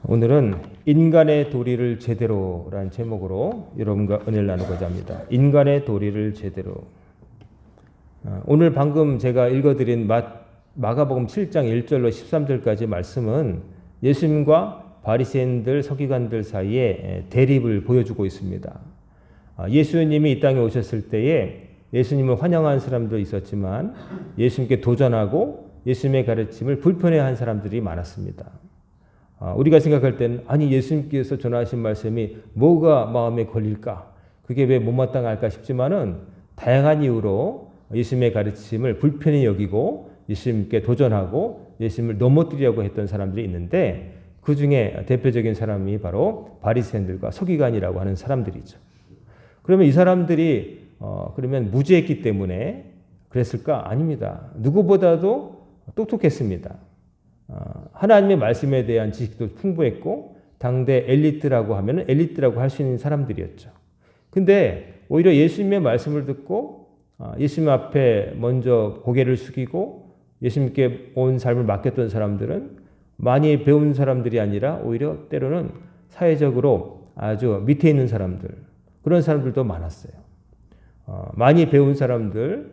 오늘은 인간의 도리를 제대로라는 제목으로 여러분과 은혜를 나누고자 합니다. 인간의 도리를 제대로. 오늘 방금 제가 읽어드린 마가복음 7장 1절로 13절까지 말씀은 예수님과 바리새인들, 서기관들 사이에 대립을 보여주고 있습니다. 예수님이 이 땅에 오셨을 때에 예수님을 환영한 사람도 있었지만 예수님께 도전하고 예수님의 가르침을 불편해한 사람들이 많았습니다. 우리가 생각할 때는 아니 예수님께서 전하신 말씀이 뭐가 마음에 걸릴까? 그게 왜 못마땅할까 싶지만은 다양한 이유로 예수님의 가르침을 불편히 여기고 예수님께 도전하고 예수님을 넘어뜨리려고 했던 사람들이 있는데 그 중에 대표적인 사람이 바로 바리새인들과 서기관이라고 하는 사람들이죠. 그러면 이 사람들이 그러면 무지했기 때문에 그랬을까? 아닙니다. 누구보다도 똑똑했습니다. 하나님의 말씀에 대한 지식도 풍부했고 당대 엘리트라고 하면 엘리트라고 할 수 있는 사람들이었죠. 근데 오히려 예수님의 말씀을 듣고 예수님 앞에 먼저 고개를 숙이고 예수님께 온 삶을 맡겼던 사람들은 많이 배운 사람들이 아니라 오히려 때로는 사회적으로 아주 밑에 있는 사람들, 그런 사람들도 많았어요. 많이 배운 사람들,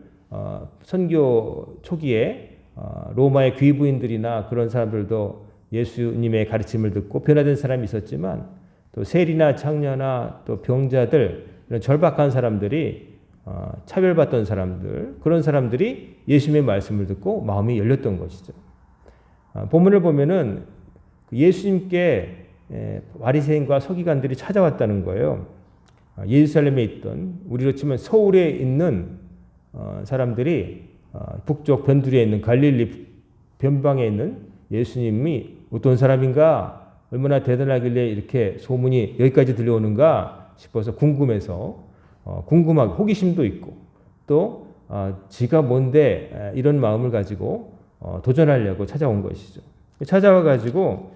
선교 초기에 로마의 귀부인들이나 그런 사람들도 예수님의 가르침을 듣고 변화된 사람이 있었지만 또 세리나 창녀나 또 병자들, 이런 절박한 사람들이 차별받던 사람들, 그런 사람들이 예수님의 말씀을 듣고 마음이 열렸던 것이죠. 본문을 보면은 예수님께 바리새인과 서기관들이 찾아왔다는 거예요. 예루살렘에 있던, 우리로 치면 서울에 있는 사람들이 북쪽 변두리에 있는 갈릴리 변방에 있는 예수님이 어떤 사람인가, 얼마나 대단하길래 이렇게 소문이 여기까지 들려오는가 싶어서 궁금해서 궁금하고 호기심도 있고 또 지가 뭔데 이런 마음을 가지고 도전하려고 찾아온 것이죠. 찾아와 가지고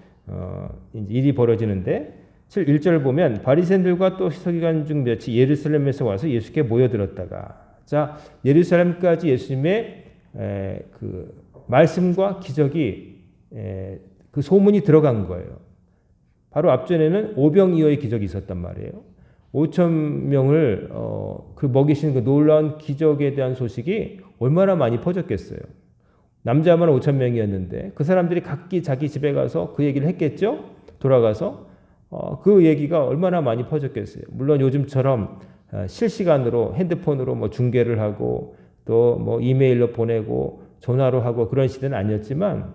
일이 벌어지는데 1절을 보면 바리새인들과 또 서기관 중 몇이 예루살렘에서 와서 예수께 모여들었다가, 자, 예루살렘까지 예수님의 그 말씀과 기적이 그 소문이 들어간 거예요. 바로 앞전에는 오병이어의 기적이 있었단 말이에요. 5,000명을 그 먹이신 그 놀라운 기적에 대한 소식이 얼마나 많이 퍼졌겠어요. 남자만 5,000명이었는데 그 사람들이 각기 자기 집에 가서 그 얘기를 했겠죠. 돌아가서 그 얘기가 얼마나 많이 퍼졌겠어요. 물론 요즘처럼 실시간으로 핸드폰으로 뭐 중계를 하고 또 뭐 이메일로 보내고 전화로 하고 그런 시대는 아니었지만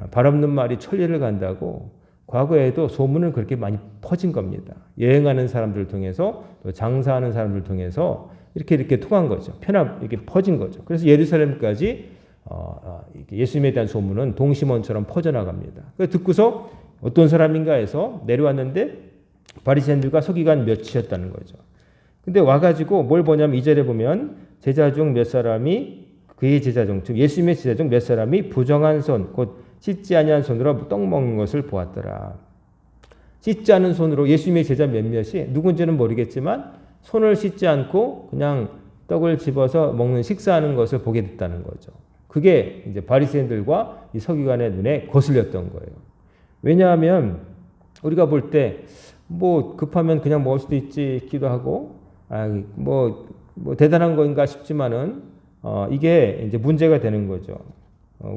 발 없는 말이 천리를 간다고 과거에도 소문은 그렇게 많이 퍼진 겁니다. 여행하는 사람들을 통해서 또 장사하는 사람들을 통해서 이렇게 통한 거죠. 이렇게 퍼진 거죠. 그래서 예루살렘까지 예수님에 대한 소문은 동심원처럼 퍼져나갑니다. 그래서 듣고서 어떤 사람인가 해서 내려왔는데 바리새인들과 서기관 몇이었다는 거죠. 근데 와가지고 뭘 보냐면 2절에 보면 제자 중 몇 사람이 그의 제자 중, 즉 예수님의 제자 중 몇 사람이 부정한 손, 곧 씻지 아니한 손으로 떡 먹는 것을 보았더라. 씻지 않은 손으로 예수님의 제자 몇몇이 누군지는 모르겠지만 손을 씻지 않고 그냥 떡을 집어서 먹는 식사하는 것을 보게 됐다는 거죠. 그게 이제 바리새인들과 이 서기관의 눈에 거슬렸던 거예요. 왜냐하면 우리가 볼 때 뭐 급하면 그냥 먹을 수도 있지 싶기도 하고 뭐 대단한 건가 싶지만은 이게 이제 문제가 되는 거죠.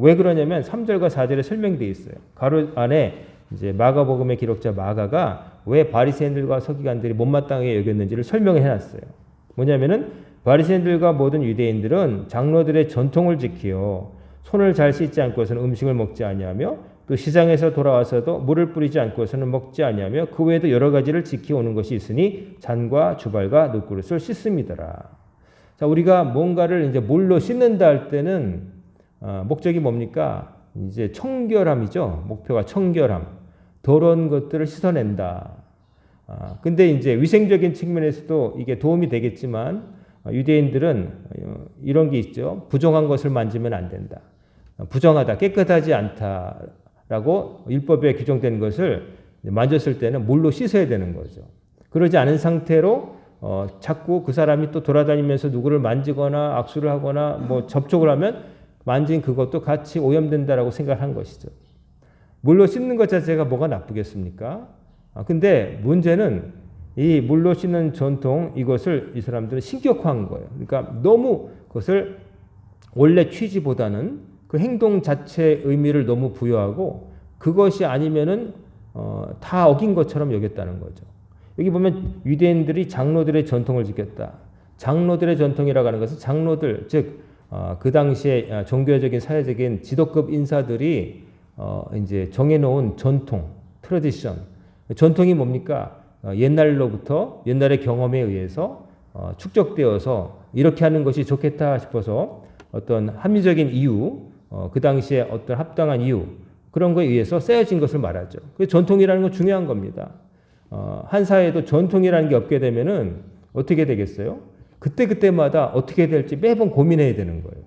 왜 그러냐면 3절과 4절에 설명이 되어 있어요. 가로 안에 이제 마가복음의 기록자 마가가 왜 바리새인들과 서기관들이 못마땅하게 여겼는지를 설명해 놨어요. 뭐냐면은 바리새인들과 모든 유대인들은 장로들의 전통을 지키어 손을 잘 씻지 않고서는 음식을 먹지 아니하며 또 시장에서 돌아와서도 물을 뿌리지 않고서는 먹지 아니하며 그 외에도 여러 가지를 지켜오는 것이 있으니 잔과 주발과 놋그릇을 씻음이더라. 자, 우리가 뭔가를 이제 물로 씻는다 할 때는 목적이 뭡니까? 이제 청결함이죠. 목표가 청결함. 더러운 것들을 씻어낸다. 근데 이제 위생적인 측면에서도 이게 도움이 되겠지만 유대인들은 이런 게 있죠. 부정한 것을 만지면 안 된다. 부정하다, 깨끗하지 않다라고 율법에 규정된 것을 만졌을 때는 물로 씻어야 되는 거죠. 그러지 않은 상태로 자꾸 그 사람이 또 돌아다니면서 누구를 만지거나 악수를 하거나 뭐 접촉을 하면 만진 그것도 같이 오염된다라고 생각한 것이죠. 물로 씻는 것 자체가 뭐가 나쁘겠습니까? 근데 문제는 이 물로 씻는 전통 이것을 이 사람들은 신격화한 거예요. 그러니까 너무 그것을 원래 취지보다는 그 행동 자체의 의미를 너무 부여하고 그것이 아니면은 다 어긴 것처럼 여겼다는 거죠. 여기 보면 유대인들이 장로들의 전통을 지켰다. 장로들의 전통이라고 하는 것은 장로들, 즉 그 당시에 종교적인 사회적인 지도급 인사들이 이제 정해놓은 전통, 트래디션. 전통이 뭡니까? 옛날로부터 옛날의 경험에 의해서 축적되어서 이렇게 하는 것이 좋겠다 싶어서 어떤 합리적인 이유, 그 당시에 어떤 합당한 이유 그런 거에 의해서 쓰여진 것을 말하죠. 그 전통이라는 건 중요한 겁니다. 한 사회에도 전통이라는 게 없게 되면은 어떻게 되겠어요? 그때마다 어떻게 될지 매번 고민해야 되는 거예요.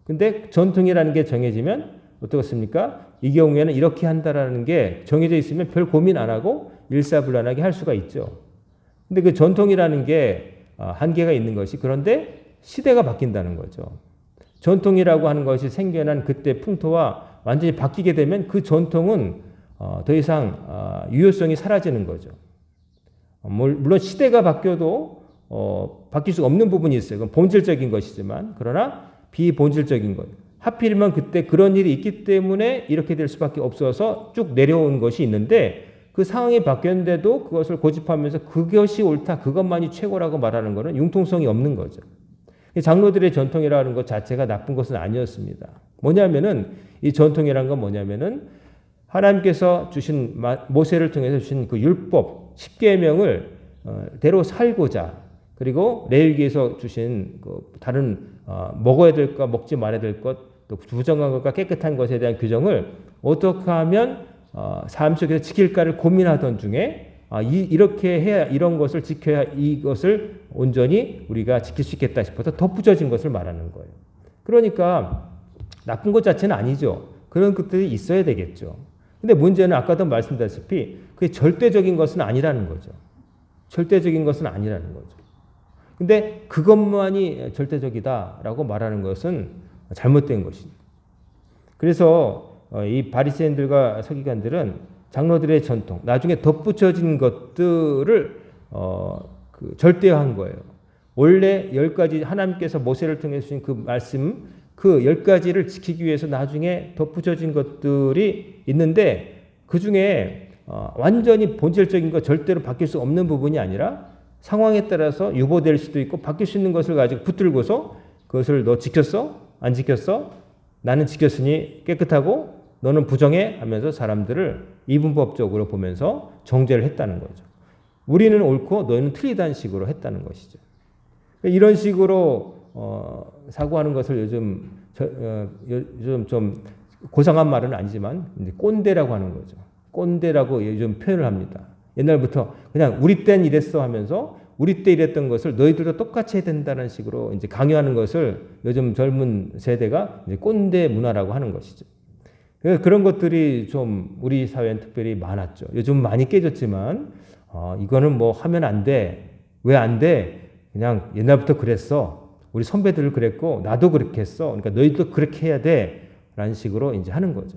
근데 전통이라는 게 정해지면 어떻습니까? 이 경우에는 이렇게 한다라는 게 정해져 있으면 별 고민 안 하고 일사불란하게 할 수가 있죠. 근데 그 전통이라는 게 한계가 있는 것이 그런데 시대가 바뀐다는 거죠. 전통이라고 하는 것이 생겨난 그때 풍토와 완전히 바뀌게 되면 그 전통은 더 이상 유효성이 사라지는 거죠. 물론 시대가 바뀌어도 바뀔 수 없는 부분이 있어요. 그건 본질적인 것이지만 그러나 비본질적인 것. 하필이면 그때 그런 일이 있기 때문에 이렇게 될 수밖에 없어서 쭉 내려온 것이 있는데 그 상황이 바뀌었는데도 그것을 고집하면서 그것이 옳다, 그것만이 최고라고 말하는 것은 융통성이 없는 거죠. 장로들의 전통이라는 것 자체가 나쁜 것은 아니었습니다. 뭐냐면은 이 전통이라는 건 뭐냐면은 하나님께서 주신 모세를 통해서 주신 그 율법 10계명을 대로 살고자 그리고 레위기에서 주신 그 다른 먹어야 될 것, 먹지 말아야 될 것, 또 부정한 것과 깨끗한 것에 대한 규정을 어떻게 하면 삶 속에서 지킬까를 고민하던 중에 이렇게 해야 이런 것을 지켜야 이것을 온전히 우리가 지킬 수 있겠다 싶어서 덧붙여진 것을 말하는 거예요. 그러니까 나쁜 것 자체는 아니죠. 그런 것들이 있어야 되겠죠. 근데 문제는 아까도 말씀드렸다시피 그게 절대적인 것은 아니라는 거죠. 절대적인 것은 아니라는 거죠. 근데 그것만이 절대적이다라고 말하는 것은 잘못된 것입니다. 그래서 이 바리새인들과 서기관들은 장로들의 전통, 나중에 덧붙여진 것들을 절대화한 거예요. 원래 10가지 하나님께서 모세를 통해 주신 그 말씀, 그 10가지를 지키기 위해서 나중에 덧붙여진 것들이 있는데 그 중에 완전히 본질적인 것 절대로 바뀔 수 없는 부분이 아니라 상황에 따라서 유보될 수도 있고 바뀔 수 있는 것을 가지고 붙들고서 그것을 너 지켰어? 안 지켰어? 나는 지켰으니 깨끗하고 너는 부정해? 하면서 사람들을 이분법적으로 보면서 정죄를 했다는 거죠. 우리는 옳고 너희는 틀리다는 식으로 했다는 것이죠. 이런 식으로 사고하는 것을 요즘 좀 고상한 말은 아니지만 이제 꼰대라고 하는 거죠. 꼰대라고 요즘 표현을 합니다. 옛날부터 그냥 우리 때는 이랬어 하면서 우리 때 이랬던 것을 너희들도 똑같이 해야 된다는 식으로 이제 강요하는 것을 요즘 젊은 세대가 이제 꼰대 문화라고 하는 것이죠. 그런 것들이 좀 우리 사회엔 특별히 많았죠. 요즘 많이 깨졌지만 이거는 뭐 하면 안 돼. 왜 안 돼? 그냥 옛날부터 그랬어. 우리 선배들 그랬고 나도 그렇게 했어. 그러니까 너희도 그렇게 해야 돼. 라는 식으로 이제 하는 거죠.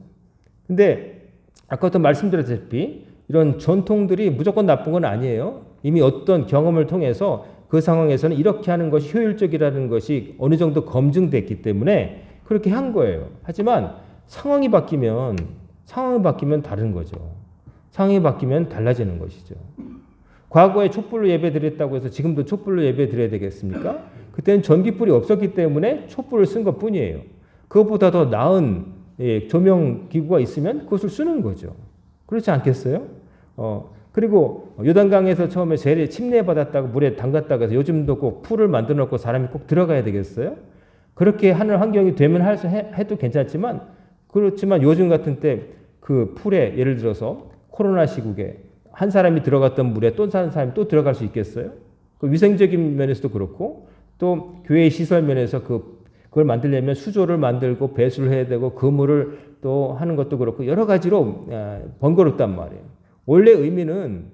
근데 아까부터 말씀드렸다시피 이런 전통들이 무조건 나쁜 건 아니에요. 이미 어떤 경험을 통해서 그 상황에서는 이렇게 하는 것이 효율적이라는 것이 어느 정도 검증됐기 때문에 그렇게 한 거예요. 하지만 상황이 바뀌면 다른 거죠. 상황이 바뀌면 달라지는 것이죠. 과거에 촛불로 예배 드렸다고 해서 지금도 촛불로 예배 드려야 되겠습니까? 그때는 전기불이 없었기 때문에 촛불을 쓴 것뿐이에요. 그것보다 더 나은 조명 기구가 있으면 그것을 쓰는 거죠. 그렇지 않겠어요? 그리고 요단강에서 처음에 세례 침례받았다고 물에 담갔다고 해서 요즘도 꼭 풀을 만들어 놓고 사람이 꼭 들어가야 되겠어요? 그렇게 하는 환경이 되면 해도 괜찮지만 그렇지만 요즘 같은 때 그 풀에 예를 들어서 코로나 시국에 한 사람이 들어갔던 물에 또 다른 사람이 또 들어갈 수 있겠어요? 그 위생적인 면에서도 그렇고 또 교회 시설 면에서 그걸 만들려면 수조를 만들고 배수를 해야 되고 그 물을 또 하는 것도 그렇고 여러 가지로 번거롭단 말이에요. 원래 의미는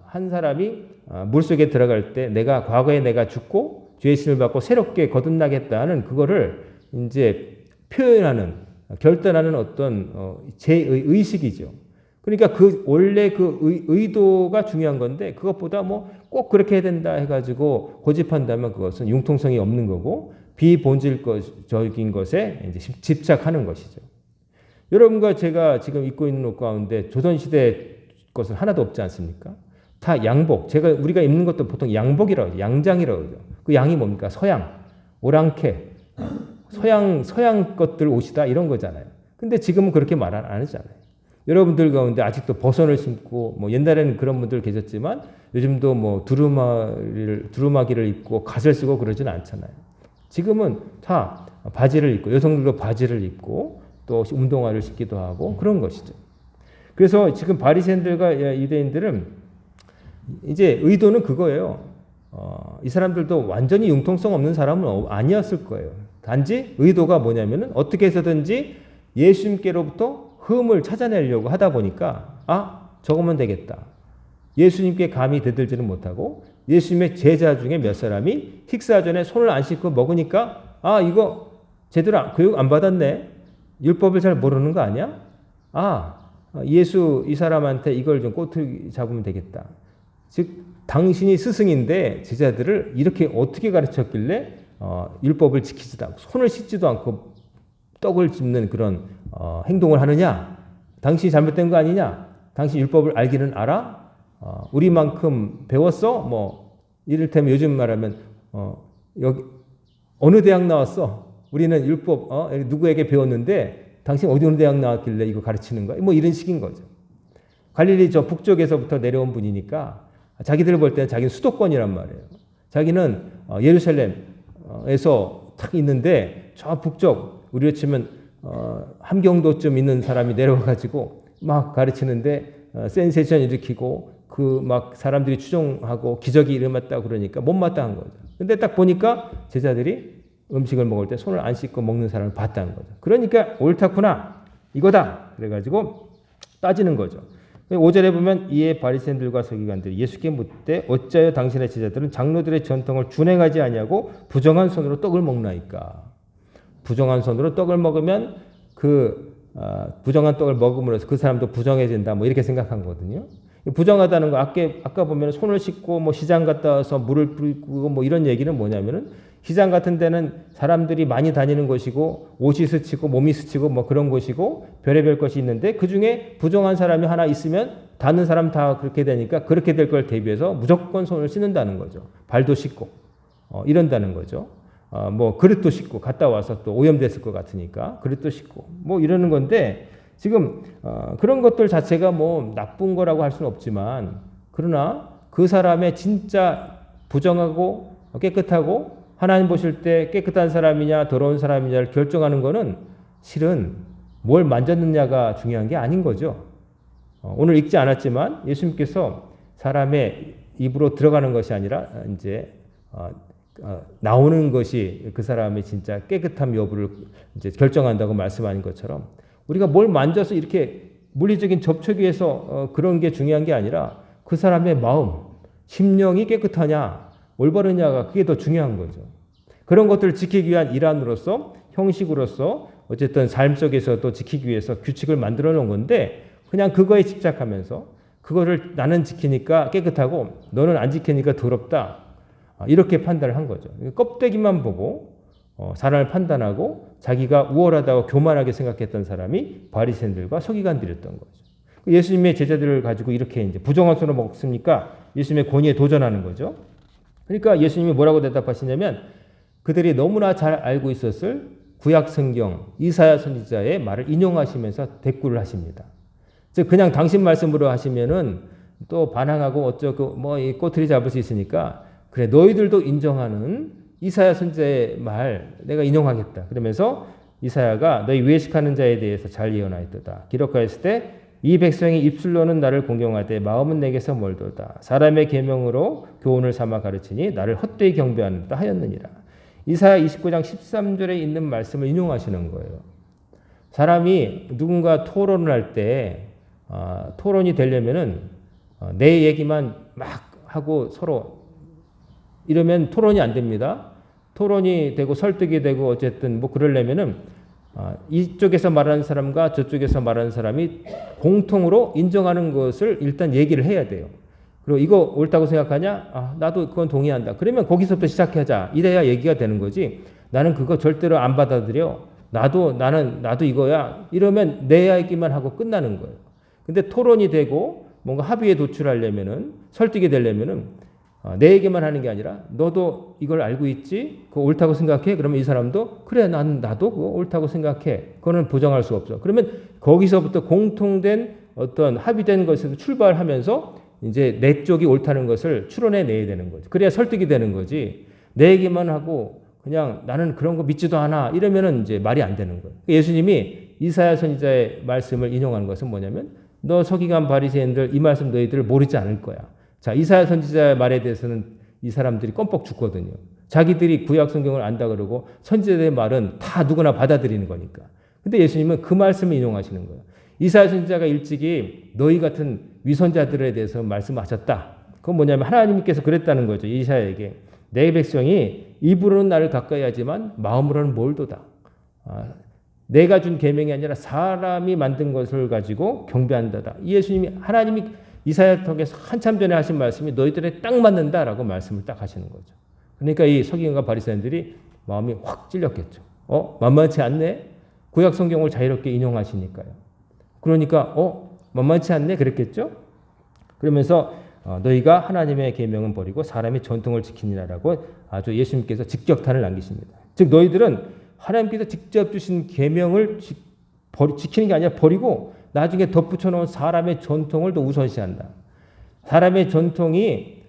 한 사람이 물속에 들어갈 때 과거에 내가 죽고 죄의 신을 받고 새롭게 거듭나겠다는 그거를 이제 표현하는 결단하는 어떤 제 의식이죠. 그러니까 원래 의도가 중요한 건데 그것보다 뭐 꼭 그렇게 해야 된다 해가지고 고집한다면 그것은 융통성이 없는 거고 비본질적인 것에 이제 집착하는 것이죠. 여러분과 제가 지금 입고 있는 옷 가운데 조선시대 것은 하나도 없지 않습니까? 다 양복. 우리가 입는 것도 보통 양복이라고 하죠. 양장이라고 하죠. 그 양이 뭡니까? 서양, 오랑캐, 서양 것들 옷이다 이런 거잖아요. 근데 지금은 그렇게 말 안 하잖아요. 여러분들 가운데 아직도 버선을 신고 뭐 옛날에는 그런 분들 계셨지만 요즘도 뭐 두루마기를 입고 갓을 쓰고 그러지는 않잖아요. 지금은 다 바지를 입고 여성들도 바지를 입고 또 운동화를 신기도 하고 그런 것이죠. 그래서 지금 바리새인들과 유대인들은 이제 의도는 그거예요. 이 사람들도 완전히 융통성 없는 사람은 아니었을 거예요. 단지 의도가 뭐냐면은 어떻게 해서든지 예수님께로부터 흠을 찾아내려고 하다 보니까 저거면 되겠다. 예수님께 감히 대들지는 못하고 예수님의 제자 중에 몇 사람이 식사 전에 손을 안 씻고 먹으니까 이거 제대로 교육 안 받았네. 율법을 잘 모르는 거 아니야? 예수 이 사람한테 이걸 좀 꼬투리 잡으면 되겠다. 즉 당신이 스승인데 제자들을 이렇게 어떻게 가르쳤길래 율법을 지키지도 않고 손을 씻지도 않고 떡을 집는 그런 행동을 하느냐? 당신이 잘못된 거 아니냐? 당신 율법을 알기는 알아? 우리만큼 배웠어? 뭐 이를테면 요즘 말하면 여기 어느 대학 나왔어? 우리는 율법 누구에게 배웠는데 당신 어느 대학 나왔길래 이거 가르치는 거야? 뭐 이런 식인 거죠. 갈릴리 저 북쪽에서부터 내려온 분이니까 자기들 볼 때는 자기는 수도권이란 말이에요. 자기는 예루살렘에서 탁 있는데 저 북쪽 우리로 치면 함경도쯤 있는 사람이 내려와가지고 막 가르치는데 센세이션 일으키고 그 막 사람들이 추종하고 기적이 일어났다 그러니까 못마땅한 거죠. 근데 딱 보니까 제자들이 음식을 먹을 때 손을 안 씻고 먹는 사람을 봤다는 거죠. 그러니까 옳다구나 이거다 그래가지고 따지는 거죠. 5절에 보면 이에 바리새인들과 서기관들이 예수께 묻되 어찌하여 당신의 제자들은 장로들의 전통을 준행하지 아니하고 부정한 손으로 떡을 먹나이까. 부정한 손으로 떡을 먹으면 부정한 떡을 먹음으로써 그 사람도 부정해진다 뭐 이렇게 생각한 거거든요. 부정하다는 거 아까 보면 손을 씻고 뭐 시장 갔다 와서 물을 뿌리고 뭐 이런 얘기는 뭐냐면은 시장 같은 데는 사람들이 많이 다니는 곳이고 옷이 스치고 몸이 스치고 뭐 그런 곳이고 별의별 것이 있는데 그중에 부정한 사람이 하나 있으면 다른 사람 다 그렇게 되니까 그렇게 될 걸 대비해서 무조건 손을 씻는다는 거죠. 발도 씻고 이런다는 거죠. 뭐 그릇도 씻고 갔다 와서 또 오염됐을 것 같으니까 그릇도 씻고 뭐 이러는 건데 지금 그런 것들 자체가 뭐 나쁜 거라고 할 수는 없지만 그러나 그 사람의 진짜 부정하고 깨끗하고 하나님 보실 때 깨끗한 사람이냐 더러운 사람이냐를 결정하는 거는 실은 뭘 만졌느냐가 중요한 게 아닌 거죠. 오늘 읽지 않았지만 예수님께서 사람의 입으로 들어가는 것이 아니라 이제 나오는 것이 그 사람의 진짜 깨끗함 여부를 이제 결정한다고 말씀하신 것처럼 우리가 뭘 만져서 이렇게 물리적인 접촉에 의해서 그런 게 중요한 게 아니라 그 사람의 마음, 심령이 깨끗하냐 올바르냐가 그게 더 중요한 거죠. 그런 것들을 지키기 위한 일환으로서 형식으로서 어쨌든 삶 속에서도 지키기 위해서 규칙을 만들어 놓은 건데 그냥 그거에 집착하면서 그거를 나는 지키니까 깨끗하고 너는 안 지키니까 더럽다. 이렇게 판단을 한 거죠. 껍데기만 보고 사람을 판단하고 자기가 우월하다고 교만하게 생각했던 사람이 바리새인들과 서기관들이었던 거죠. 예수님의 제자들을 가지고 이렇게 이제 부정한 손으로 먹습니까? 예수님의 권위에 도전하는 거죠. 그러니까 예수님이 뭐라고 대답하시냐면 그들이 너무나 잘 알고 있었을 구약 성경 이사야 선지자의 말을 인용하시면서 대꾸를 하십니다. 즉 그냥 당신 말씀으로 하시면은 또 반항하고 어쩌고 뭐 이 꼬투리 잡을 수 있으니까 그래 너희들도 인정하는 이사야 선지자의 말 내가 인용하겠다. 그러면서 이사야가 너희 외식하는 자에 대해서 잘 예언하였도다. 기록하였을 때 이 백성이 입술로는 나를 공경하되 마음은 내게서 멀도다. 사람의 계명으로 교훈을 삼아 가르치니 나를 헛되이 경배하는다 하였느니라. 이사야 29장 13절에 있는 말씀을 인용하시는 거예요. 사람이 누군가 토론을 할 때 토론이 되려면은 내 얘기만 막 하고 서로 이러면 토론이 안 됩니다. 토론이 되고 설득이 되고 어쨌든 뭐 그러려면은 이쪽에서 말하는 사람과 저쪽에서 말하는 사람이 공통으로 인정하는 것을 일단 얘기를 해야 돼요. 그리고 이거 옳다고 생각하냐? 나도 그건 동의한다. 그러면 거기서부터 시작하자. 이래야 얘기가 되는 거지. 나는 그거 절대로 안 받아들여. 나도 이거야. 이러면 내 얘기만 하고 끝나는 거예요. 근데 토론이 되고 뭔가 합의에 도출하려면은, 설득이 되려면은 내 얘기만 하는 게 아니라 너도 이걸 알고 있지? 그거 옳다고 생각해? 그러면 이 사람도 그래, 나도 그거 옳다고 생각해. 그거는 부정할 수 없어. 그러면 거기서부터 공통된 어떤 합의된 것에서 출발하면서 이제 내 쪽이 옳다는 것을 추론해 내야 되는 거죠. 그래야 설득이 되는 거지. 내 얘기만 하고 그냥 나는 그런 거 믿지도 않아. 이러면은 이제 말이 안 되는 거예요. 예수님이 이사야 선지자의 말씀을 인용하는 것은 뭐냐면 너 서기관 바리새인들 이 말씀 너희들 모르지 않을 거야. 자, 이사야 선지자의 말에 대해서는 이 사람들이 껌뻑 죽거든요. 자기들이 구약 성경을 안다 그러고 선지자의 말은 다 누구나 받아들이는 거니까. 근데 예수님은 그 말씀을 인용하시는 거예요. 이사야 선지자가 일찍이 너희 같은 위선자들에 대해서 말씀하셨다. 그건 뭐냐면 하나님께서 그랬다는 거죠. 이사야에게. 내 백성이 입으로는 나를 가까이 하지만 마음으로는 멀도다. 내가 준 계명이 아니라 사람이 만든 것을 가지고 경배한다다. 예수님이 하나님이 이사야 통해서 한참 전에 하신 말씀이 너희들에 딱 맞는다라고 말씀을 딱 하시는 거죠. 그러니까 이 서기관과 바리새인들이 마음이 확 찔렸겠죠. 만만치 않네. 구약 성경을 자유롭게 인용하시니까요. 그러니까 만만치 않네 그랬겠죠. 그러면서 너희가 하나님의 계명은 버리고 사람의 전통을 지키니라라고 아주 예수님께서 직격탄을 남기십니다. 즉 너희들은 하나님께서 직접 주신 계명을 지키는 게 아니라 버리고 나중에 덧붙여 놓은 사람의 전통을 더 우선시한다. 사람의 전통이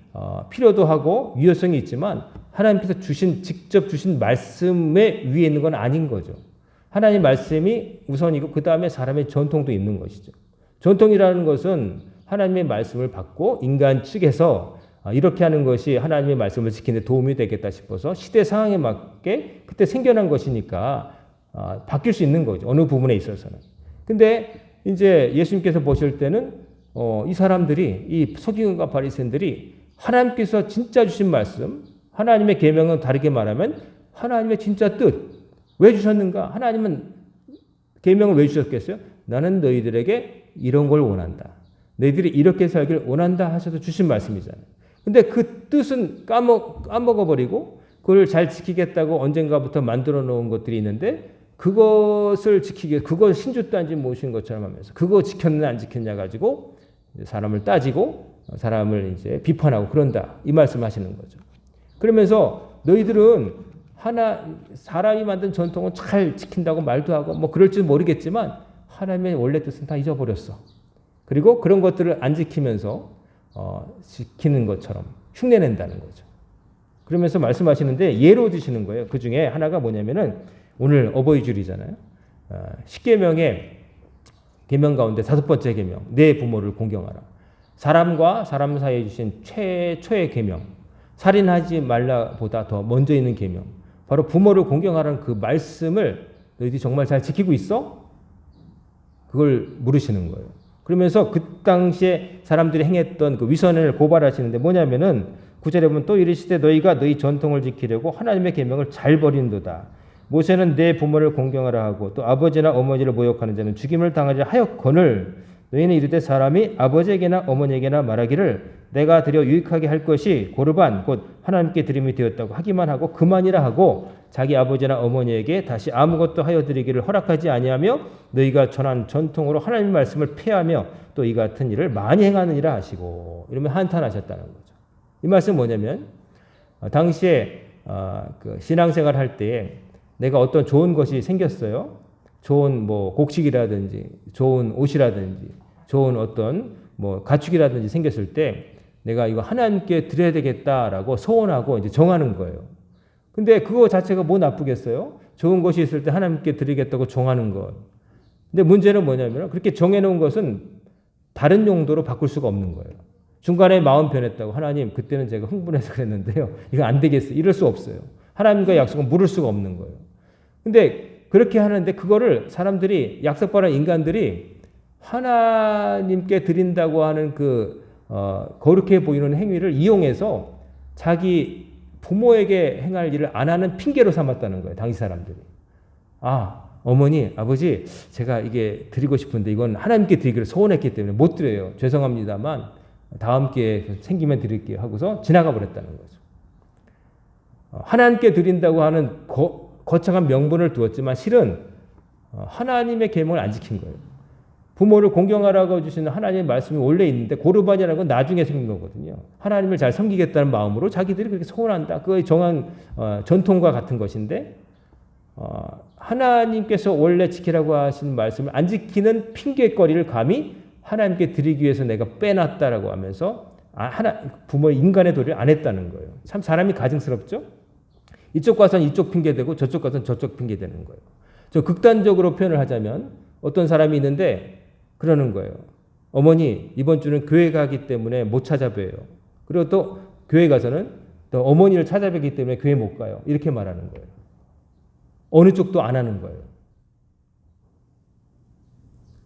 필요도 하고 유효성이 있지만 하나님께서 직접 주신 말씀에 위에 있는 건 아닌 거죠. 하나님 말씀이 우선이고 그 다음에 사람의 전통도 있는 것이죠. 전통이라는 것은 하나님의 말씀을 받고 인간 측에서 이렇게 하는 것이 하나님의 말씀을 지키는 데 도움이 되겠다 싶어서 시대 상황에 맞게 그때 생겨난 것이니까 바뀔 수 있는 거죠. 어느 부분에 있어서는. 근데 이제 예수님께서 보실 때는 이 사람들이 이 서기관과 바리새인들이 하나님께서 진짜 주신 말씀, 하나님의 계명은 다르게 말하면 하나님의 진짜 뜻, 왜 주셨는가? 하나님은 계명을 왜 주셨겠어요? 나는 너희들에게 이런 걸 원한다. 너희들이 이렇게 살기를 원한다 하셔서 주신 말씀이잖아요. 근데 그 뜻은 까먹어버리고 그걸 잘 지키겠다고 언젠가부터 만들어 놓은 것들이 있는데 그것을 그거 신주단지 모신 것처럼 하면서 그거 지켰느냐 안 지켰냐 가지고 사람을 따지고 사람을 이제 비판하고 그런다. 이 말씀 하시는 거죠. 그러면서 너희들은 사람이 만든 전통은 잘 지킨다고 말도 하고 뭐 그럴지는 모르겠지만 하나님의 원래 뜻은 다 잊어버렸어. 그리고 그런 것들을 안 지키면서 지키는 것처럼 흉내낸다는 거죠. 그러면서 말씀하시는데 예로 드시는 거예요. 그 중에 하나가 뭐냐면은 오늘 어버이줄이잖아요. 10계명의 계명 가운데 5번째 계명, 내 부모를 공경하라. 사람과 사람 사이에 주신 최초의 계명, 살인하지 말라보다 더 먼저 있는 계명, 바로 부모를 공경하라는 그 말씀을 너희들이 정말 잘 지키고 있어? 그걸 물으시는 거예요. 그러면서 그 당시에 사람들이 행했던 그 위선을 고발하시는데 뭐냐면은 9절에 보면 또 이르시되 너희가 너희 전통을 지키려고 하나님의 계명을 잘 버린도다. 모세는 내 부모를 공경하라 하고 또 아버지나 어머니를 모욕하는 자는 죽임을 당하지 하였거늘 너희는 이르되 사람이 아버지에게나 어머니에게나 말하기를 내가 드려 유익하게 할 것이 고르반 곧 하나님께 드림이 되었다고 하기만 하고 그만이라 하고 자기 아버지나 어머니에게 다시 아무것도 하여 드리기를 허락하지 아니하며 너희가 전한 전통으로 하나님의 말씀을 폐하며 또 이 같은 일을 많이 행하느니라 하시고 이러면 한탄하셨다는 거죠. 이 말씀은 뭐냐면 당시에 그 신앙생활 할 때에 내가 어떤 좋은 것이 생겼어요. 좋은 뭐 곡식이라든지 좋은 옷이라든지 좋은 어떤 뭐 가축이라든지 생겼을 때 내가 이거 하나님께 드려야 되겠다라고 소원하고 이제 정하는 거예요. 근데 그거 자체가 뭐 나쁘겠어요? 좋은 것이 있을 때 하나님께 드리겠다고 정하는 것. 근데 문제는 뭐냐면 그렇게 정해놓은 것은 다른 용도로 바꿀 수가 없는 거예요. 중간에 마음 변했다고 하나님 그때는 제가 흥분해서 그랬는데요. 이거 안 되겠어요. 이럴 수 없어요. 하나님과의 약속은 물을 수가 없는 거예요. 근데 그렇게 하는데 그거를 사람들이 약속받은 인간들이 하나님께 드린다고 하는 그 거룩해 보이는 행위를 이용해서 자기 부모에게 행할 일을 안 하는 핑계로 삼았다는 거예요. 당시 사람들이. 어머니, 아버지, 제가 이게 드리고 싶은데 이건 하나님께 드리기를 소원했기 때문에 못 드려요. 죄송합니다만 다음 기회에 생기면 드릴게요 하고서 지나가 버렸다는 거죠. 하나님께 드린다고 하는 거창한 명분을 두었지만 실은 하나님의 계명을 안 지킨 거예요. 부모를 공경하라고 주시는 하나님의 말씀이 원래 있는데 고르반이라는 건 나중에 생긴 거거든요. 하나님을 잘 섬기겠다는 마음으로 자기들이 그렇게 소원한다. 그거의 정한 전통과 같은 것인데 하나님께서 원래 지키라고 하신 말씀을 안 지키는 핑계거리를 감히 하나님께 드리기 위해서 내가 빼놨다라고 하면서 부모의 인간의 도리를 안 했다는 거예요. 참 사람이 가증스럽죠? 이쪽 가서는 이쪽 핑계대고 저쪽 가서는 저쪽 핑계대는 거예요. 저 극단적으로 표현을 하자면 어떤 사람이 있는데 그러는 거예요. 어머니 이번 주는 교회 가기 때문에 못 찾아뵈요. 그리고 또 교회 가서는 또 어머니를 찾아뵙기 때문에 교회 못 가요. 이렇게 말하는 거예요. 어느 쪽도 안 하는 거예요.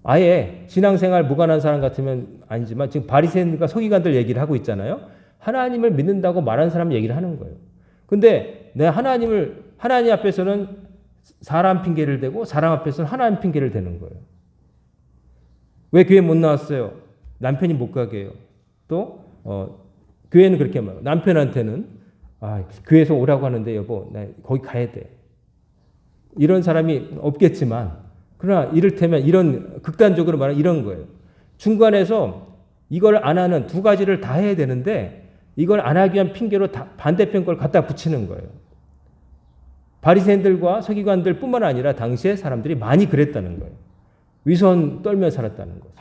아예 신앙생활 무관한 사람 같으면 아니지만 지금 바리새인과 서기관들 얘기를 하고 있잖아요. 하나님을 믿는다고 말하는 사람 얘기를 하는 거예요. 근데 내 하나님 앞에서는 사람 핑계를 대고 사람 앞에서는 하나님 핑계를 대는 거예요. 왜 교회 못 나왔어요? 남편이 못 가게 해요. 또 교회는 그렇게 말해요. 남편한테는 교회에서 오라고 하는데 여보 나 거기 가야 돼. 이런 사람이 없겠지만 그러나 이를테면 이런 극단적으로 말하면 이런 거예요. 중간에서 이걸 안 하는 두 가지를 다 해야 되는데 이걸 안 하기 위한 핑계로 반대편 걸 갖다 붙이는 거예요. 바리새인들과 서기관들 뿐만 아니라 당시에 사람들이 많이 그랬다는 거예요. 위선 떨며 살았다는 거죠.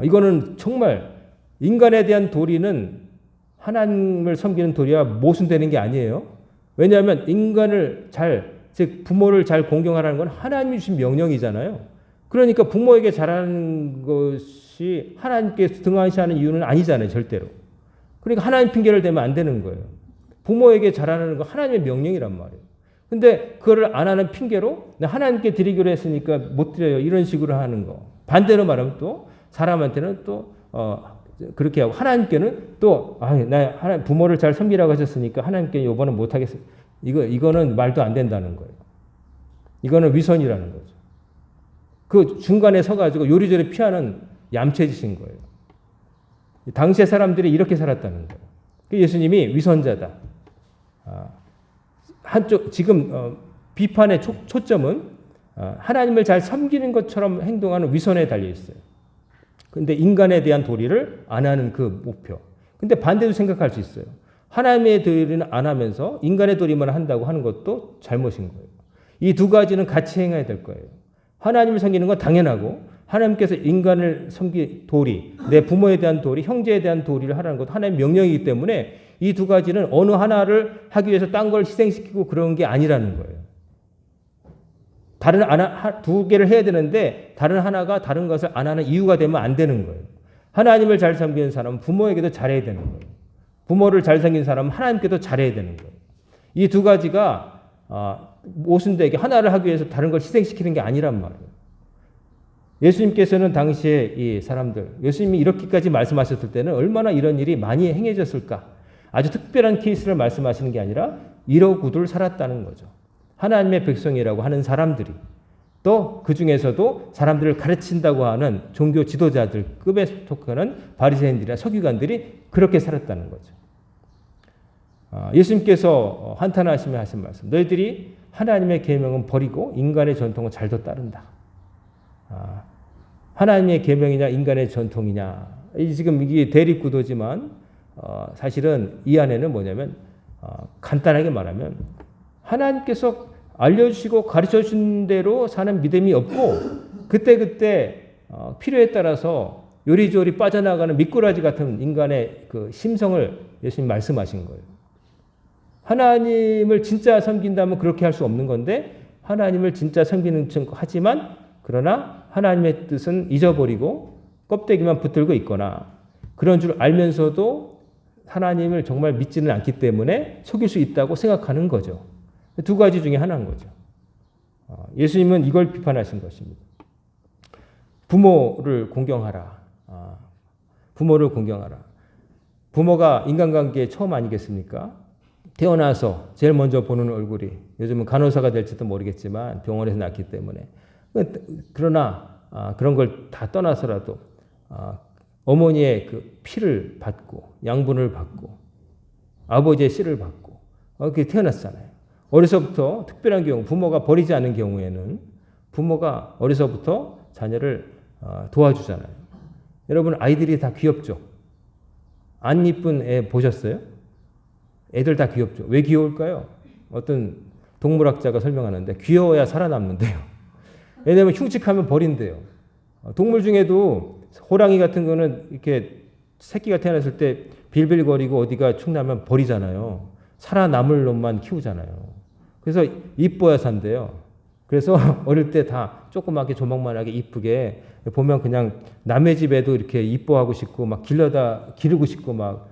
이거는 정말 인간에 대한 도리는 하나님을 섬기는 도리와 모순되는 게 아니에요. 왜냐하면 인간을 즉 부모를 잘 공경하라는 건 하나님이 주신 명령이잖아요. 그러니까 부모에게 잘하는 것이 하나님께 등한시하는 이유는 아니잖아요. 절대로. 그러니까 하나님 핑계를 대면 안 되는 거예요. 부모에게 잘하는 건 하나님의 명령이란 말이에요. 근데 그거를 안 하는 핑계로 하나님께 드리기로 했으니까 못 드려요. 이런 식으로 하는 거. 반대로 말하면 또 사람한테는 또 그렇게 하고 하나님께는 또 나 부모를 잘 섬기라고 하셨으니까 하나님께 이번은 못 하겠어요. 이거는 말도 안 된다는 거예요. 이거는 위선이라는 거죠. 그 중간에 서가지고 요리조리 피하는 얌체짓인 거예요. 당시의 사람들이 이렇게 살았다는 거예요. 예수님이 위선자다. 지금 비판의 초점은 하나님을 잘 섬기는 것처럼 행동하는 위선에 달려 있어요. 근데 인간에 대한 도리를 안 하는 그 목표. 근데 반대도 생각할 수 있어요. 하나님의 도리는 안 하면서 인간의 도리만 한다고 하는 것도 잘못인 거예요. 이 두 가지는 같이 행해야 될 거예요. 하나님을 섬기는 건 당연하고 하나님께서 인간을 도리, 내 부모에 대한 도리, 형제에 대한 도리를 하라는 것도 하나님의 명령이기 때문에 이 두 가지는 어느 하나를 하기 위해서 딴 걸 희생시키고 그런 게 아니라는 거예요. 두 개를 해야 되는데 다른 하나가 다른 것을 안 하는 이유가 되면 안 되는 거예요. 하나님을 잘 섬기는 사람은 부모에게도 잘해야 되는 거예요. 부모를 잘 섬기는 사람은 하나님께도 잘해야 되는 거예요. 이 두 가지가 모순되게 하나를 하기 위해서 다른 걸 희생시키는 게 아니란 말이에요. 예수님께서는 당시에 이 사람들, 예수님이 이렇게까지 말씀하셨을 때는 얼마나 이런 일이 많이 행해졌을까? 아주 특별한 케이스를 말씀하시는 게 아니라 이러고들 살았다는 거죠. 하나님의 백성이라고 하는 사람들이 또 그 중에서도 사람들을 가르친다고 하는 종교 지도자들 급에 속하는 바리새인들이나 서기관들이 그렇게 살았다는 거죠. 예수님께서 한탄하시며 하신 말씀, 너희들이 하나님의 계명은 버리고 인간의 전통은 잘도 따른다. 하나님의 계명이냐 인간의 전통이냐, 지금 이게 대립구도지만 사실은 이 안에는 뭐냐면 간단하게 말하면 하나님께서 알려주시고 가르쳐주신 대로 사는 믿음이 없고 그때그때 필요에 따라서 요리조리 빠져나가는 미꾸라지 같은 인간의 그 심성을 예수님 말씀하신 거예요. 하나님을 진짜 섬긴다면 그렇게 할 수 없는 건데 하나님을 진짜 섬기는 척 하지만 그러나 하나님의 뜻은 잊어버리고 껍데기만 붙들고 있거나 그런 줄 알면서도 하나님을 정말 믿지는 않기 때문에 속일 수 있다고 생각하는 거죠. 두 가지 중에 하나인 거죠. 예수님은 이걸 비판하신 것입니다. 부모를 공경하라. 부모를 공경하라. 부모가 인간관계의 처음 아니겠습니까? 태어나서 제일 먼저 보는 얼굴이 요즘은 간호사가 될지도 모르겠지만 병원에서 낳기 때문에 그러나 그런 걸 다 떠나서라도 어머니의 그 피를 받고 양분을 받고 아버지의 씨를 받고 그렇게 태어났잖아요. 어려서부터 특별한 경우 부모가 버리지 않은 경우에는 부모가 어려서부터 자녀를 도와주잖아요. 여러분 아이들이 다 귀엽죠? 안 이쁜 애 보셨어요? 애들 다 귀엽죠. 왜 귀여울까요? 어떤 동물학자가 설명하는데 귀여워야 살아남는데요. 왜냐하면 흉측하면 버린대요. 동물 중에도 호랑이 같은 거는 이렇게 새끼가 태어났을 때 빌빌거리고 어디가 축 나면 버리잖아요. 살아남을 놈만 키우잖아요. 그래서 이뻐야 산대요. 그래서 어릴 때 다 조그맣게 조망만하게 이쁘게 보면 그냥 남의 집에도 이렇게 이뻐하고 싶고 막 기르고 싶고 막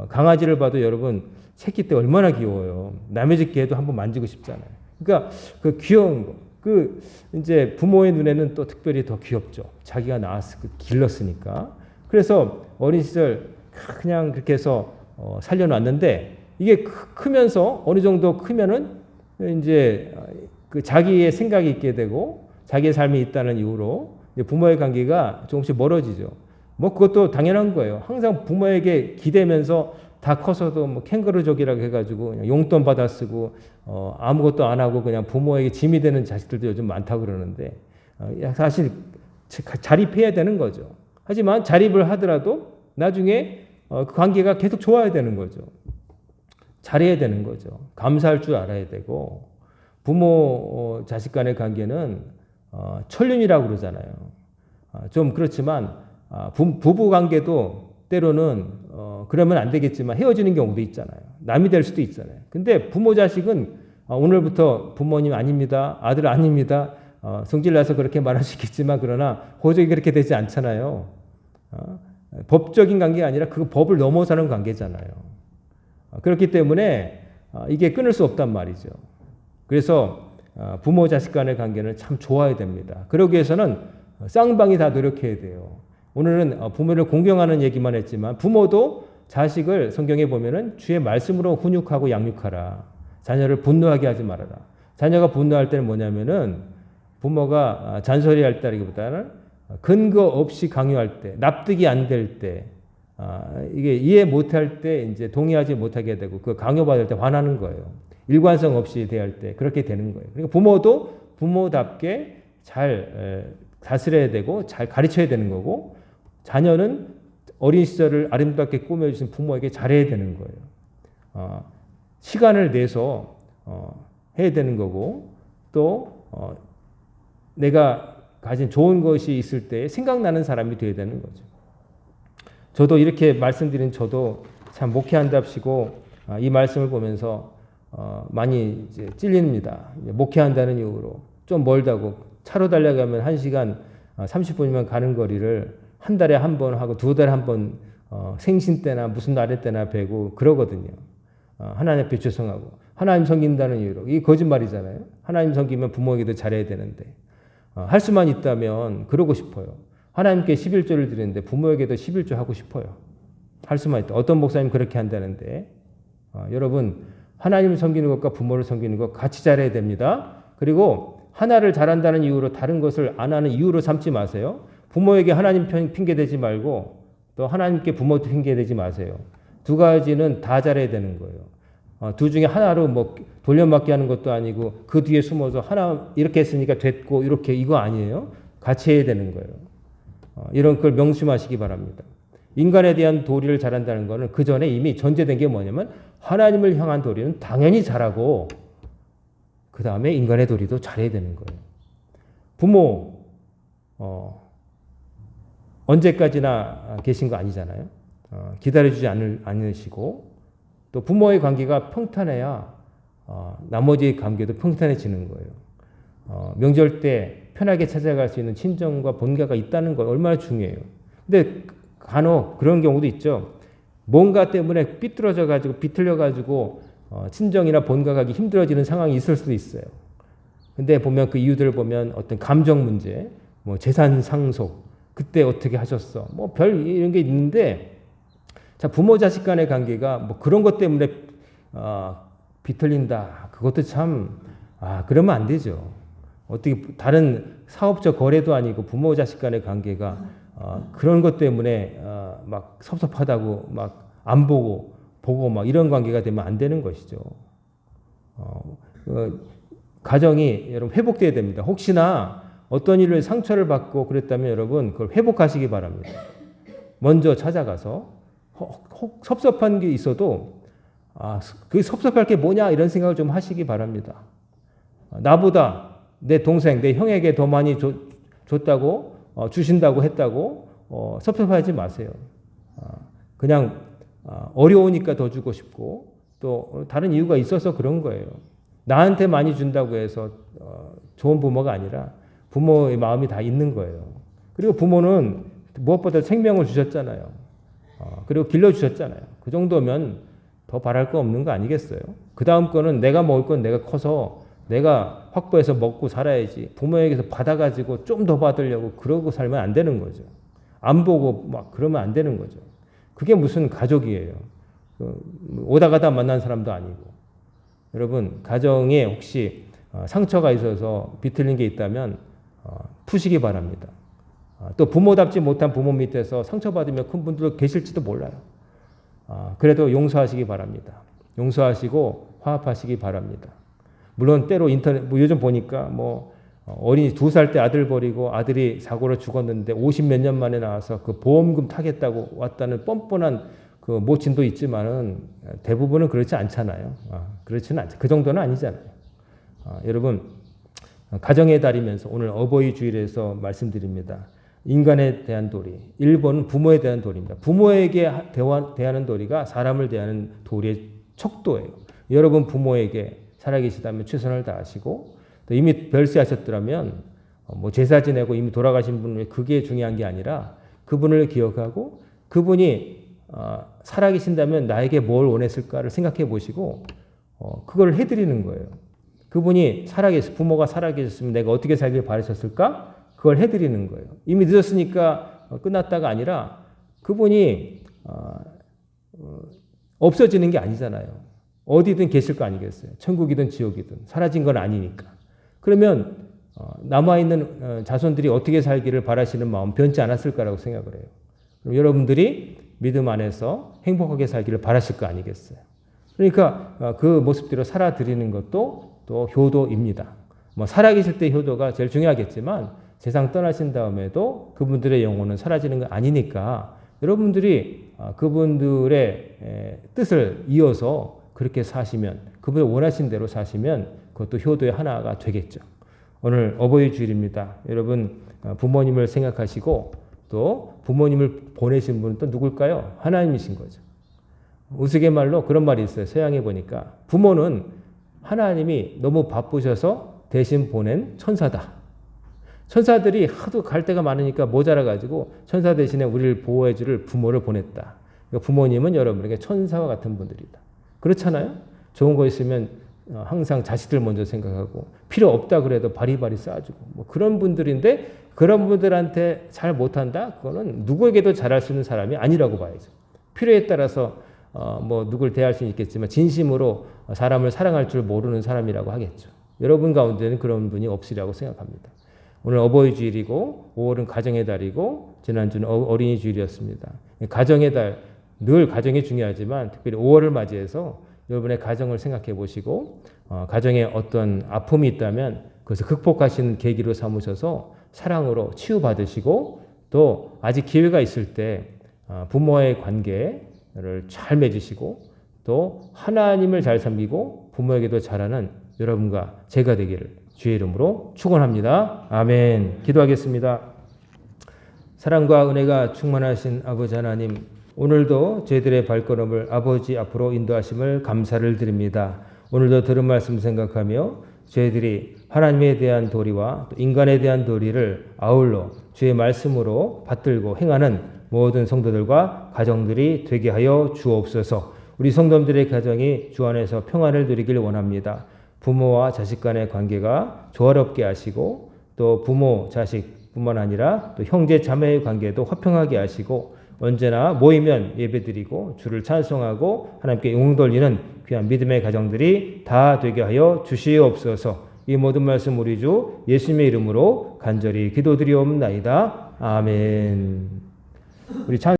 강아지를 봐도 여러분 새끼 때 얼마나 귀여워요. 남의 집 개도 한번 만지고 싶잖아요. 그러니까 그 귀여운 거. 그 이제 부모의 눈에는 또 특별히 더 귀엽죠. 자기가 낳았고 길렀으니까. 그래서 어린 시절 그냥 그렇게 해서 살려놨는데 이게 크면서 어느 정도 크면은 이제 그 자기의 생각이 있게 되고 자기의 삶이 있다는 이유로 부모의 관계가 조금씩 멀어지죠. 뭐 그것도 당연한 거예요. 항상 부모에게 기대면서 다 커서도 뭐 캥거루족이라고 해가지고 그냥 용돈 받아 쓰고 아무것도 안 하고 그냥 부모에게 짐이 되는 자식들도 요즘 많다고 그러는데 사실 자립해야 되는 거죠. 하지만 자립을 하더라도 나중에 그 관계가 계속 좋아야 되는 거죠. 잘해야 되는 거죠. 감사할 줄 알아야 되고 부모 자식 간의 관계는 천륜이라고 그러잖아요. 좀 그렇지만 부부 관계도 때로는 그러면 안 되겠지만 헤어지는 경우도 있잖아요. 남이 될 수도 있잖아요. 근데 부모 자식은 오늘부터 부모님 아닙니다. 아들 아닙니다. 성질나서 그렇게 말할 수 있겠지만 그러나 호적이 그렇게 되지 않잖아요. 법적인 관계가 아니라 그 법을 넘어서는 관계잖아요. 그렇기 때문에 이게 끊을 수 없단 말이죠. 그래서 부모 자식 간의 관계는 참 좋아야 됩니다. 그러기 위해서는 쌍방이 다 노력해야 돼요. 오늘은 부모를 공경하는 얘기만 했지만 부모도 자식을 성경에 보면은 주의 말씀으로 훈육하고 양육하라. 자녀를 분노하게 하지 말아라. 자녀가 분노할 때는 뭐냐면은 부모가 잔소리할 때라기보다는 근거 없이 강요할 때, 납득이 안 될 때, 이게 이해 못할 때 이제 동의하지 못하게 되고 그 강요받을 때 화나는 거예요. 일관성 없이 대할 때 그렇게 되는 거예요. 그러니까 부모도 부모답게 잘 다스려야 되고 잘 가르쳐야 되는 거고 자녀는 어린 시절을 아름답게 꾸며주신 부모에게 잘해야 되는 거예요. 시간을 내서 해야 되는 거고 또 내가 가진 좋은 것이 있을 때 생각나는 사람이 되어야 되는 거죠. 저도 이렇게 말씀드린 저도 참 목회한답시고 이 말씀을 보면서 많이 이제 찔립니다. 목회한다는 이유로 좀 멀다고 차로 달려가면 1시간 30분이면 가는 거리를 한 달에 한 번 하고 두 달에 한 번 생신 때나 무슨 날에 때나 뵈고 그러거든요. 하나님 앞에 죄송하고 하나님 섬긴다는 이유로 이 거짓말이잖아요. 하나님 섬기면 부모에게도 잘해야 되는데 할 수만 있다면 그러고 싶어요. 하나님께 11조를 드리는데 부모에게도 11조 하고 싶어요. 할 수만 있다. 어떤 목사님 그렇게 한다는데 여러분 하나님을 섬기는 것과 부모를 섬기는 것 같이 잘해야 됩니다. 그리고 하나를 잘한다는 이유로 다른 것을 안 하는 이유로 삼지 마세요. 부모에게 하나님 핑계대지 말고 또 하나님께 부모 핑계대지 마세요. 두 가지는 다 잘해야 되는 거예요. 둘 중에 하나로 뭐 돌려막기 하는 것도 아니고 그 뒤에 숨어서 하나 이렇게 했으니까 됐고 이렇게 이거 아니에요. 같이 해야 되는 거예요. 이런 걸 명심하시기 바랍니다. 인간에 대한 도리를 잘한다는 것은 그 전에 이미 전제된 게 뭐냐면 하나님을 향한 도리는 당연히 잘하고 그 다음에 인간의 도리도 잘해야 되는 거예요. 부모 언제까지나 계신 거 아니잖아요. 기다려주지 않으시고 또 부모의 관계가 평탄해야 나머지 관계도 평탄해지는 거예요. 명절 때 편하게 찾아갈 수 있는 친정과 본가가 있다는 건 얼마나 중요해요. 근데 간혹 그런 경우도 있죠. 뭔가 때문에 삐뚤어져가지고 비틀려가지고 친정이나 본가 가기 힘들어지는 상황이 있을 수도 있어요. 근데 보면 그 이유들을 보면 어떤 감정 문제, 뭐 재산 상속, 그때 어떻게 하셨어, 뭐 별 이런 게 있는데 자 부모 자식 간의 관계가 뭐 그런 것 때문에 비틀린다. 그것도 참 그러면 안 되죠. 어떻게 다른 사업적 거래도 아니고 부모 자식 간의 관계가 그런 것 때문에 막 섭섭하다고 막 안 보고 막 이런 관계가 되면 안 되는 것이죠. 가정이 여러분 회복돼야 됩니다. 혹시나 어떤 일로 상처를 받고 그랬다면 여러분 그걸 회복하시기 바랍니다. 먼저 찾아가서 섭섭한 게 있어도 그 섭섭할 게 뭐냐 이런 생각을 좀 하시기 바랍니다. 나보다 내 동생, 내 형에게 더 많이 줬다고 주신다고 했다고 섭섭하지 마세요. 그냥 어려우니까 더 주고 싶고 또 다른 이유가 있어서 그런 거예요. 나한테 많이 준다고 해서 좋은 부모가 아니라 부모의 마음이 다 있는 거예요. 그리고 부모는 무엇보다 생명을 주셨잖아요. 그리고 길러주셨잖아요. 그 정도면 더 바랄 거 없는 거 아니겠어요? 그 다음 거는 내가 먹을 건 내가 커서 내가 확보해서 먹고 살아야지. 부모에게서 받아가지고 좀 더 받으려고 그러고 살면 안 되는 거죠. 안 보고 막 그러면 안 되는 거죠. 그게 무슨 가족이에요. 오다 가다 만난 사람도 아니고. 여러분 가정에 혹시 상처가 있어서 비틀린 게 있다면 푸시기 바랍니다. 또 부모답지 못한 부모 밑에서 상처받으며 큰 분들도 계실지도 몰라요. 그래도 용서하시기 바랍니다. 용서하시고 화합하시기 바랍니다. 물론 때로 인터넷 요즘 보니까 어린이 2살 때 아들 버리고 아들이 사고로 죽었는데 50몇 년 만에 나와서 그 보험금 타겠다고 왔다는 뻔뻔한 그 모친도 있지만은 대부분은 그렇지 않잖아요. 그렇지는 않죠. 그 정도는 아니잖아요. 여러분 가정의 달이면서 오늘 어버이 주일에서 말씀드립니다. 인간에 대한 도리, 1번은 부모에 대한 도리입니다. 부모에게 대하는 도리가 사람을 대하는 도리의 척도예요. 여러분 부모에게 살아계시다면 최선을 다하시고 또 이미 별세하셨더라면 제사 지내고 이미 돌아가신 분은 그게 중요한 게 아니라 그분을 기억하고 그분이 살아계신다면 나에게 뭘 원했을까를 생각해 보시고 그걸 해드리는 거예요. 그분이 부모가 살아계셨으면 내가 어떻게 살길 바라셨을까? 그걸 해드리는 거예요. 이미 늦었으니까 끝났다가 아니라 그분이 없어지는 게 아니잖아요. 어디든 계실 거 아니겠어요. 천국이든 지옥이든 사라진 건 아니니까. 그러면 남아있는 자손들이 어떻게 살기를 바라시는 마음 변치 않았을 거라고 생각을 해요. 그럼 여러분들이 믿음 안에서 행복하게 살기를 바라실 거 아니겠어요. 그러니까 그 모습대로 살아드리는 것도 또 효도입니다. 살아계실 때 효도가 제일 중요하겠지만 세상 떠나신 다음에도 그분들의 영혼은 사라지는 건 아니니까 여러분들이 그분들의 뜻을 이어서 그렇게 사시면 그분이 원하신 대로 사시면 그것도 효도의 하나가 되겠죠. 오늘 어버이 주일입니다. 여러분 부모님을 생각하시고 또 부모님을 보내신 분은 또 누굴까요? 하나님이신 거죠. 우스갯말로 그런 말이 있어요. 서양에 보니까 부모는 하나님이 너무 바쁘셔서 대신 보낸 천사다. 천사들이 하도 갈 데가 많으니까 모자라가지고 천사 대신에 우리를 보호해 줄 부모를 보냈다. 그러니까 부모님은 여러분에게 천사와 같은 분들이다. 그렇잖아요? 좋은 거 있으면 항상 자식들 먼저 생각하고 필요 없다 그래도 바리바리 쏴주고 그런 분들인데 그런 분들한테 잘 못한다? 그거는 누구에게도 잘할 수 있는 사람이 아니라고 봐야죠. 필요에 따라서 누굴 대할 수는 있겠지만 진심으로 사람을 사랑할 줄 모르는 사람이라고 하겠죠. 여러분 가운데는 그런 분이 없으리라고 생각합니다. 오늘 어버이 주일이고 5월은 가정의 달이고 지난주는 어린이 주일이었습니다. 가정의 달, 늘 가정이 중요하지만 특별히 5월을 맞이해서 여러분의 가정을 생각해 보시고 가정에 어떤 아픔이 있다면 그것을 극복하시는 계기로 삼으셔서 사랑으로 치유받으시고 또 아직 기회가 있을 때 부모의 관계를 잘 맺으시고 또 하나님을 잘 섬기고 부모에게도 잘하는 여러분과 제가 되기를 주의 이름으로 축원합니다. 아멘. 기도하겠습니다. 사랑과 은혜가 충만하신 아버지 하나님, 오늘도 저희들의 발걸음을 아버지 앞으로 인도하심을 감사를 드립니다. 오늘도 들은 말씀 생각하며 저희들이 하나님에 대한 도리와 또 인간에 대한 도리를 아울러 주의 말씀으로 받들고 행하는 모든 성도들과 가정들이 되게 하여 주옵소서. 우리 성도들의 가정이 주 안에서 평안을 누리길 원합니다. 부모와 자식 간의 관계가 조화롭게 하시고 또 부모, 자식뿐만 아니라 또 형제, 자매의 관계도 화평하게 하시고 언제나 모이면 예배드리고 주를 찬송하고 하나님께 영광 돌리는 귀한 믿음의 가정들이 다 되게 하여 주시옵소서. 이 모든 말씀 우리 주 예수님의 이름으로 간절히 기도드리옵나이다. 아멘. 우리 찬